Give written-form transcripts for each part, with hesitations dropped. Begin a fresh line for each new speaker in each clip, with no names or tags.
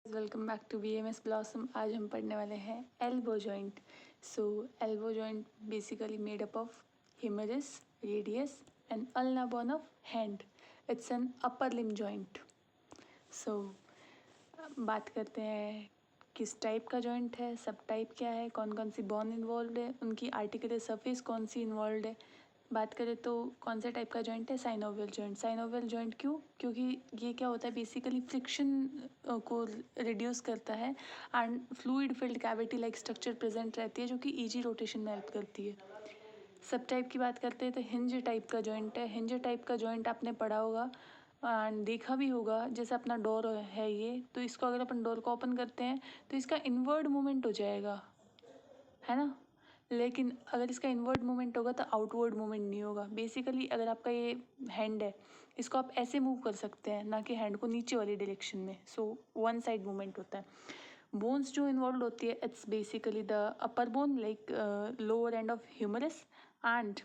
Welcome back to BMS blossom. आज हम पढ़ने वाले हैं elbow joint. So elbow joint basically made up of humerus, radius and ulna bone of hand. It's an upper limb joint. So बात करते हैं किस टाइप का जॉइंट है, सब टाइप क्या है, कौन कौन सी बोन इन्वॉल्व है, उनकी आर्टिकुलर सरफेस कौन सी इन्वॉल्व है। बात करें तो कौन से टाइप का जॉइंट है, साइनोवियल जॉइंट। साइनोवियल जॉइंट क्यों? क्योंकि ये क्या होता है, बेसिकली फ्रिक्शन को रिड्यूस करता है and fluid filled cavity like structure present रहती है जो कि ईजी रोटेशन में हेल्प करती है। सब टाइप की बात करते हैं तो हिंज टाइप का जॉइंट है। हिंज टाइप का जॉइंट आपने पढ़ा होगा एंड देखा भी होगा। जैसे अपना डोर है ये, तो इसको अगर अपन डोर को ओपन करते हैं तो इसका इनवर्ड मूवमेंट हो जाएगा, है ना। लेकिन अगर इसका इनवर्ड मूवमेंट होगा तो आउटवर्ड मूवमेंट नहीं होगा। बेसिकली अगर आपका ये हैंड है, इसको आप ऐसे मूव कर सकते हैं, ना कि हैंड को नीचे वाली डायरेक्शन में। सो वन साइड मूवमेंट होता है। बोन्स जो इन्वॉल्व होती है, it's basically the upper bone like lower end of humerus and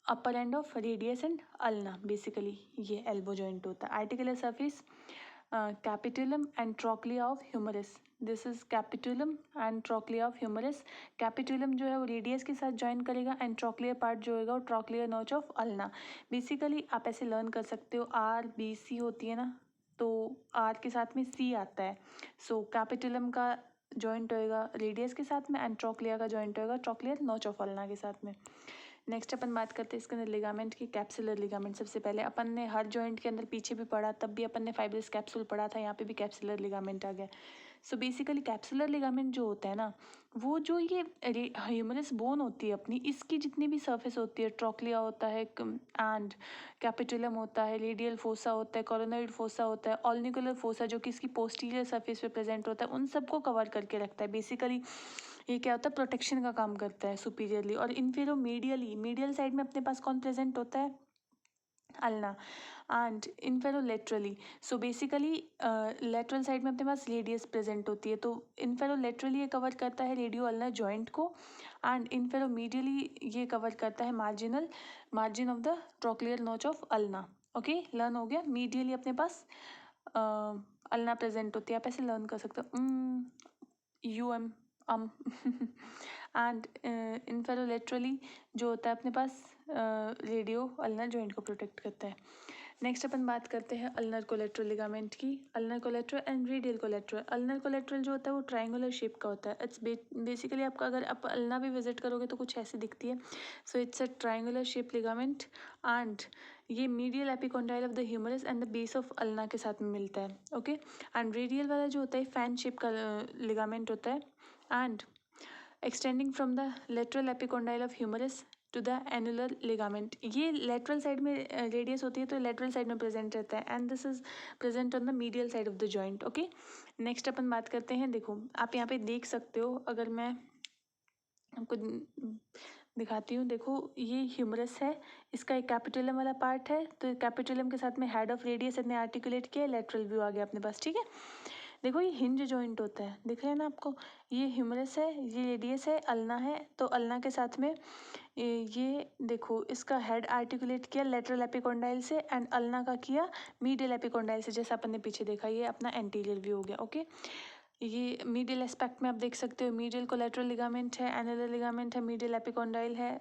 upper end of radius and ulna. Basically ये एल्बो जॉइंट होता है। Articular surface capitulum and trochlea of humerus. This is capitulum and trochlea of humerus. Capitulum जो है वो radius के साथ join करेगा and trochlear part जो होगा वो trochlear notch of ulna. Basically आप ऐसे लर्न कर सकते हो, RBC होती है ना, तो आर के साथ में सी आता है। सो कैपिटुलम का जॉइंट होएगा रेडियस के साथ में एंड ट्रोक्लिया का जॉइंट होएगा ट्रोक्लियर नॉच ऑफ अल्ना के साथ में। नेक्स्ट अपन बात करते हैं इसके अंदर लिगामेंट की। कैप्सुलर लिगामेंट सबसे पहले अपन ने हर जॉइंट के अंदर पीछे भी पढ़ा, तब भी अपन ने फाइब्रस कैप्सूल पढ़ा था, यहाँ पे भी कैप्सुलर लिगामेंट आ गया। सो बेसिकली कैप्सुलर लिगामेंट जो होता है ना, वो जो ये ह्यूमरस बोन होती है अपनी, इसकी जितनी भी सरफेस होती है, ट्रोक्लिया होता है एंड कैपिटुलम होता है, रेडियल फोसा होता है, कोरोनोइड फोसा होता है, ऑल्निकुलर फोसा जो कि इसकी पोस्टीरियर सरफेस पे प्रेजेंट होता है, उन सबको कवर करके रखता है। बेसिकली ये क्या होता है, प्रोटेक्शन का काम करता है सुपीरियरली। और इन्फीरो मीडियली, मीडियल साइड में अपने पास कौन प्रेजेंट होता है, ulna. And inferolaterally, so basically lateral side में अपने पास रेडियस प्रेजेंट होती है। तो इन्फेरोलेटरली ये कवर करता है रेडियो अल्ना जॉइंट को एंड इन्फेरोमीडियली ये कवर करता है margin of the trochlear notch of ulna. Okay, learn हो गया। मीडियली अपने पास अल्ना प्रेजेंट होती है, आप ऐसे लर्न कर सकते हो, UM एंड इन्फेरोलेटरली जो होता है अपने पास रेडियो अल्नर जॉइंट को प्रोटेक्ट करता है। नेक्स्ट अपन बात करते हैं अल्नर कोलेट्रल लिगामेंट की। Ulnar collateral and radial collateral. Ulnar collateral जो होता है वो ट्रायंगुलर शेप का होता है। इट्स बेसिकली आपका अगर आप अल्ना भी विजिट करोगे तो कुछ ऐसी दिखती है। So it's a triangular shape ligament and ये medial epicondyle of the humerus and the base of ulna के साथ में मिलता है। ओके, एंड रेडियल वाला जो होता है फैन शेप का लिगामेंट होता है and extending from the lateral epicondyle of humerus to the annular ligament. ये लेटरल साइड में रेडियस होती है तो लेटरल साइड में प्रेजेंट रहता है and this is present on the medial side of the joint. Okay, next अपन बात करते हैं। देखो आप यहाँ पे देख सकते हो, अगर मैं आपको दिखाती हूँ, देखो ये ह्यूमरस है, इसका एक कैपिटुलम वाला पार्ट है, तो कैपिटुलम के साथ में हेड ऑफ रेडियस इतने आर्टिकुलेट किया, लेटरल व्यू आ गया अपने पास। ठीक है, देखो ये हिंज जॉइंट होता है, दिख रहा है ना आपको, ये ह्यूमरस है, ये रेडियस है, अल्ना है, तो अल्ना के साथ में ये देखो इसका हेड आर्टिकुलेट किया लेटरल एपिकोंडाइल से एंड अल्ना का किया मीडियल एपिकोंडाइल से, जैसा अपन ने पीछे देखा। ये अपना एंटीरियर व्यू हो गया। ओके, ये मीडियल एस्पेक्ट में आप देख सकते हो, मीडियल कोलेटरल लिगामेंट है, एनुलर लिगामेंट है, मीडियल एपिकोंडाइल है,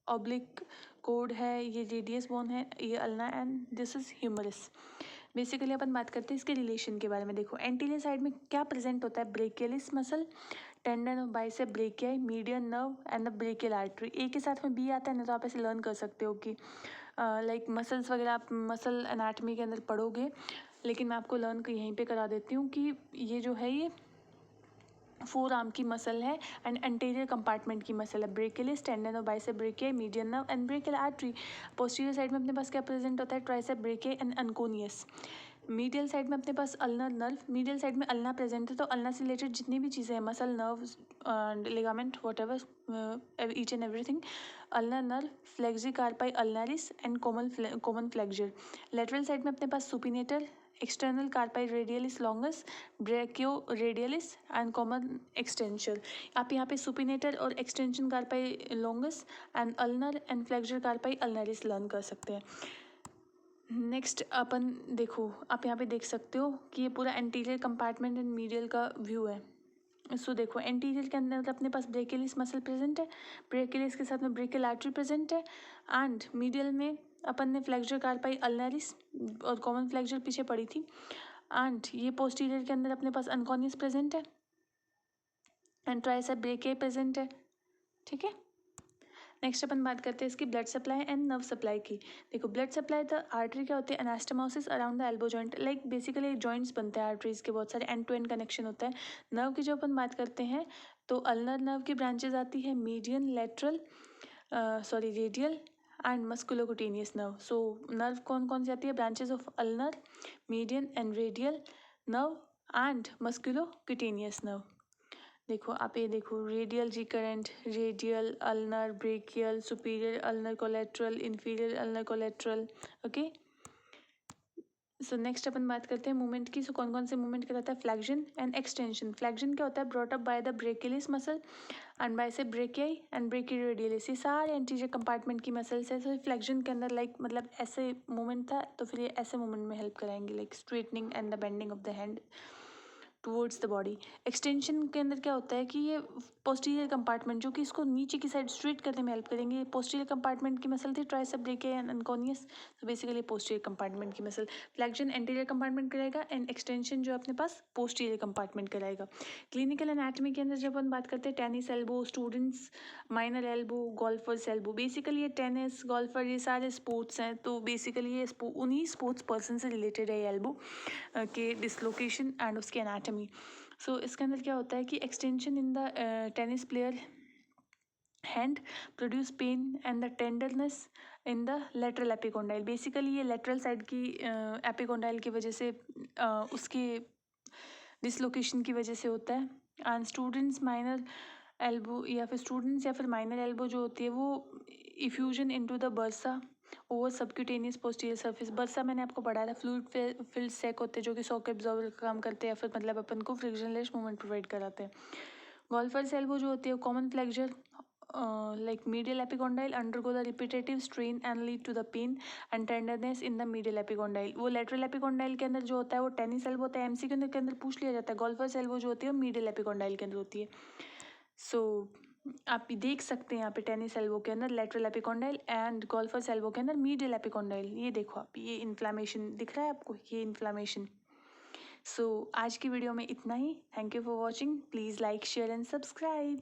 ऑब्लिक कोड है, ये रेडियस बोन है, ये ulna and this is humerus. Basically अपन बात करते हैं इसके रिलेशन के बारे में। देखो एंटीरियर साइड में क्या प्रेजेंट होता है, brachialis muscle, tendon of bicep brachii, median nerve and the brachial artery. A के साथ में बी आता है ना, तो आप ऐसे लर्न कर सकते हो कि लाइक मसल्स वगैरह आप मसल एनाटमी के अंदर पढ़ोगे, लेकिन मैं आपको लर्न यहीं पे करा देती हूँ कि ये जो है ये फोर आर्म की मसल है एंड एंटीरियर कंपार्टमेंट की मसल है। Brachialis, tendon of bicep brachii, median nerve and brachial artery. Posterior side में अपने पास क्या प्रेजेंट होता है, tricep brachii and anconeus. Medial side में अपने पास अल्नर नर्व, मीडियल साइड में अल्ना प्रेजेंट है, तो अल्ना से रिलेटेड जितनी भी चीज़ें हैं, muscle, nerves and ligament, whatever, each and everything, ulnar nerve, flexi carpi ulnaris and common flexor. Lateral side में अपने पास supinator, external carpi radialis longus, brachio radialis and common extension. आप यहाँ पे सुपिनेटर और extension carpi longus and ulnar and flexor carpi ulnaris learn कर सकते हैं। नेक्स्ट अपन देखो, आप यहाँ पे देख सकते हो कि ये पूरा एंटीरियर कंपार्टमेंट एंड मीडियल का व्यू है। सो देखो, एंटीरियर के अंदर अपने पास ब्रेकियलिस मसल प्रेजेंट है, ब्रेकियलिस के साथ में ब्रेकियल आर्टरी प्रेजेंट है, एंड मीडियल में अपन ने फ्लेक्सर कार्पाई अल्नरिस और कॉमन फ्लेक्सर पीछे पड़ी थी, एंड ये पोस्टीरियर के अंदर अपने पास अनकॉनियस प्रेजेंट है एंड ट्राइसेप ब्रेकिया प्रेजेंट है। ठीक है, नेक्स्ट अपन बात करते हैं इसकी blood supply and nerve supply की। देखो, ब्लड सप्लाई द आर्टरी क्या होती है, anastomosis around the elbow joint, like basically joints बनते हैं आर्टरीज के, बहुत सारे एंड टू एंड कनेक्शन होता है। नर्व की जो अपन बात करते हैं तो अल्नर नर्व की ब्रांचेज आती है, median, lateral, radial and musculocutaneous nerve. So nerve कौन कौन सी आती है, branches of ulnar, median and radial nerve and musculocutaneous nerve. देखो, आप ये देखो, radial recurrent, radial ulnar, brachial, superior ulnar collateral, inferior ulnar collateral. Okay, so next अपन बात करते हैं मूवमेंट की। सो कौन कौन से मूवमेंट कहलाता है, फ्लेक्शन एंड एक्सटेंशन। फ्लेक्शन क्या होता है, brought up by the brachialis muscle and bicep brachii and ब्रेकियोरेडियलिस, ये सारे एंटीरियर कंपार्टमेंट की मसल्स है। सो फ्लेक्शन के अंदर लाइक मतलब ऐसे मूवमेंट था, तो फिर ये ऐसे मूवमेंट में हेल्प कराएंगे, like straightening and the bending of the hand towards the body. Extension के अंदर क्या होता है कि ये पोस्टीरियर कंपार्टमेंट जो कि इसको नीचे की साइड स्ट्रेट करने में हेल्प करेंगे। पोस्टीरियर कंपार्टमेंट की मसल थी ट्राइसेप ब्रेकिया एंड अनकोनियस, तो बेसिकली पोस्टीरियर कंपार्टमेंट की मसल। फ्लेक्शन एंटीरियर कंपार्टमेंट कराएगा एंड एक्सटेंशन जो अपने पास पोस्टीरियर कंपार्टमेंट कराएगा। क्लिनिकल एनाटॉमी के अंदर जब अपन बात करते हैं, tennis elbow, students minor elbow, golfer's elbow, basically ये टेनिस, गोल्फर, ये सारे स्पोर्ट्स हैं, तो बेसिकली ये उन्हीं स्पोर्ट्स पर्सन से रिलेटेड है ये एल्बो के डिसलोकेशन एंड उसकी एनाटमी। सो इसके अंदर क्या होता है कि extension in the tennis player hand produce pain and the tenderness in the lateral epicondyle. Basically ये लेटरल साइड की एपिकोंडाइल की वजह से उसके डिसलोकेशन की वजह से होता है। एंड स्टूडेंट्स माइनर एल्बो या फिर माइनर एल्बो जो होती है वो effusion into the bursa over subcutaneous posterior surface. Bursa मैंने आपको पढ़ाया था, फ्लूइड फिल्ड सैक होते हैं जो कि शॉक एब्जॉर्बर का काम करते हैं या फिर मतलब अपन को फ्रिक्शनलेस मूवमेंट प्रोवाइड कराते हैं। गोल्फर्स एल्बो जो होती है common flexure like medial epicondyle undergo the repetitive strain and lead to the pain and tenderness in the medial epicondyle। वो lateral epicondyle के अंदर जो होता है वो टेनिस एल्बो होता है, एमसीक्यू के अंदर पूछ लिया जाता है। गोल्फर्स एल्बो जो होती है वो मीडियल एपिकोंडाइल के अंदर होती है। सो आप देख सकते हैं यहाँ पे टेनिस एल्बो के अंदर lateral epicondyle and golfer's elbow के अंदर मीडियल एपिकोंडाइल। ये देखो आप, ये इन्फ्लामेशन दिख रहा है आपको, ये इन्फ्लामेशन। सो आज की वीडियो में इतना ही। Thank you for watching, please like share and subscribe.